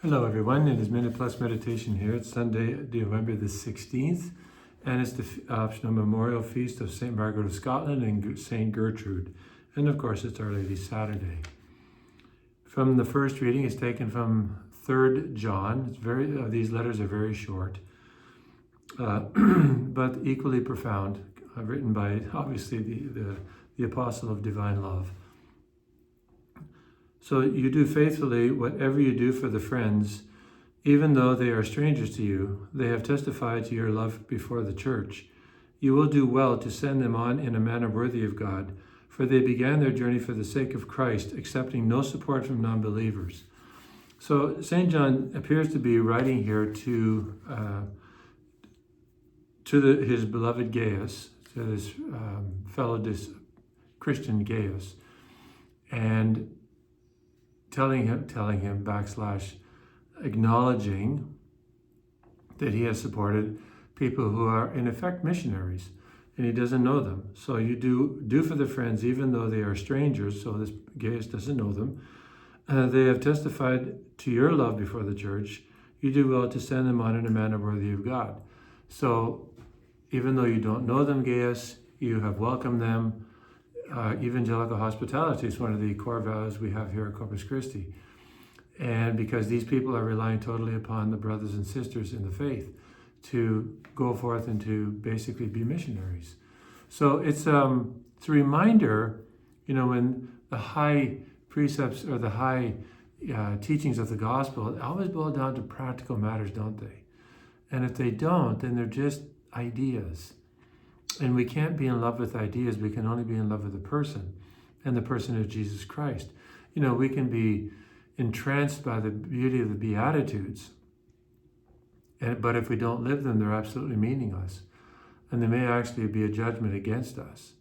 Hello everyone, it is Minute Plus Meditation here. It's Sunday, November the 16th, and it's the optional memorial feast of St. Margaret of Scotland and St. Gertrude. And of course, it's Our Lady's Saturday. From the first reading, it's taken from 3rd John. These letters are very short, but equally profound, written by, obviously, the Apostle of Divine Love. So you do faithfully whatever you do for the friends, even though they are strangers to you. They have testified to your love before the church. You will do well to send them on in a manner worthy of God, for they began their journey for the sake of Christ, accepting no support from non-believers. So St. John appears to be writing here to his beloved Gaius, to his fellow Christian Gaius, and telling him, acknowledging that he has supported people who are in effect missionaries, and he doesn't know them. So you do for the friends, even though they are strangers. So this Gaius doesn't know them. They have testified to your love before the church. You do well to send them on in a manner worthy of God. So even though you don't know them, Gaius, you have welcomed them. Evangelical hospitality is one of the core values we have here at Corpus Christi. And because these people are relying totally upon the brothers and sisters in the faith to go forth and to basically be missionaries. So it's a reminder, when the high precepts or the high teachings of the gospel always boil down to practical matters, don't they? And if they don't, then they're just ideas. And we can't be in love with ideas. We can only be in love with the person, and the person of Jesus Christ. We can be entranced by the beauty of the Beatitudes, but if we don't live them, they're absolutely meaningless. And they may actually be a judgment against us.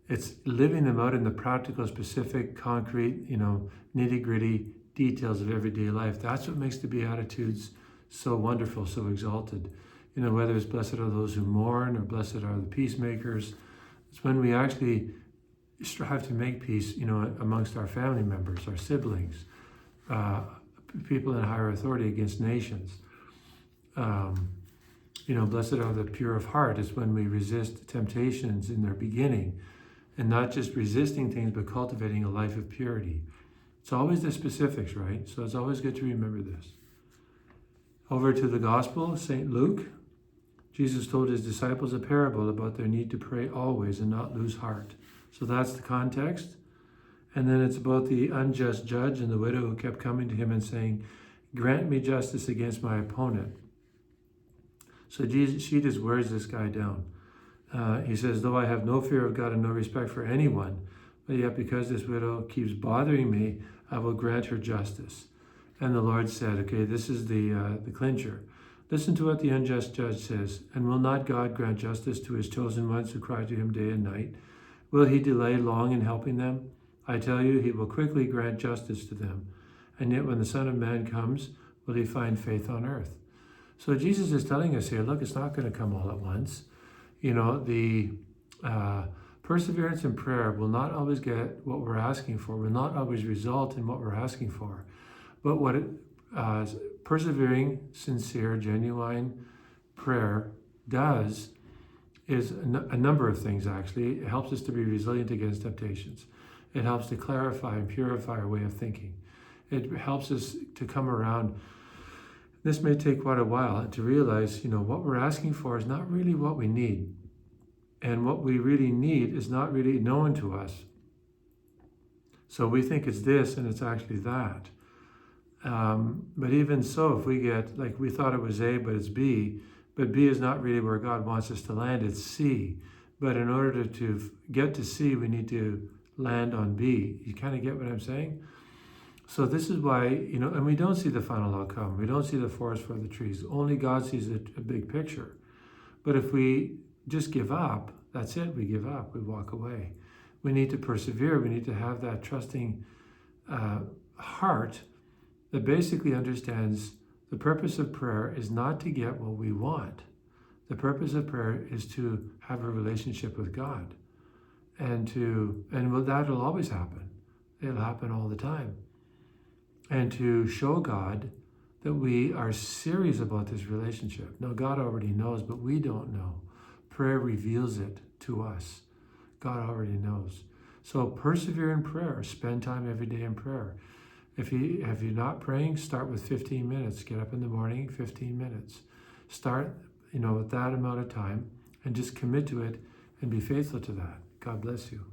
It's living them out in the practical, specific, concrete, nitty-gritty details of everyday life. That's what makes the Beatitudes so wonderful, so exalted. Whether it's blessed are those who mourn or blessed are the peacemakers. It's when we actually strive to make peace, amongst our family members, our siblings, people in higher authority against nations. Blessed are the pure of heart. It's when we resist temptations in their beginning, and not just resisting things, but cultivating a life of purity. It's always the specifics, right? So it's always good to remember this. Over to the Gospel, St. Luke. Jesus told his disciples a parable about their need to pray always and not lose heart. So that's the context. And then it's about the unjust judge and the widow who kept coming to him and saying, "Grant me justice against my opponent." So she just wears this guy down. He says, "Though I have no fear of God and no respect for anyone, but yet because this widow keeps bothering me, I will grant her justice." And the Lord said, okay, this is the clincher. "Listen to what the unjust judge says. And will not God grant justice to his chosen ones who cry to him day and night? Will he delay long in helping them? I tell you, he will quickly grant justice to them. And yet when the Son of Man comes, will he find faith on earth?" So Jesus is telling us here, look, it's not going to come all at once. The perseverance in prayer will not always get what we're asking for, will not always result in what we're asking for. But what persevering, sincere, genuine prayer does is a number of things, actually. It helps us to be resilient against temptations. It helps to clarify and purify our way of thinking. It helps us to come around. This may take quite a while to realize, what we're asking for is not really what we need. And what we really need is not really known to us. So we think it's this and it's actually that. But even so, if we get, we thought it was A, but it's B, but B is not really where God wants us to land, it's C. But in order to get to C, we need to land on B. You kind of get what I'm saying? So this is why, and we don't see the final outcome. We don't see the forest for the trees. Only God sees a big picture. But if we just give up, that's it. We give up. We walk away. We need to persevere. We need to have that trusting heart that basically understands the purpose of prayer is not to get what we want. The purpose of prayer is to have a relationship with God. And that'll always happen. It'll happen all the time. And to show God that we are serious about this relationship. Now, God already knows, but we don't know. Prayer reveals it to us. God already knows. So persevere in prayer. Spend time every day in prayer. If you're not praying, start with 15 minutes. Get up in the morning, 15 minutes. Start, with that amount of time and just commit to it and be faithful to that. God bless you.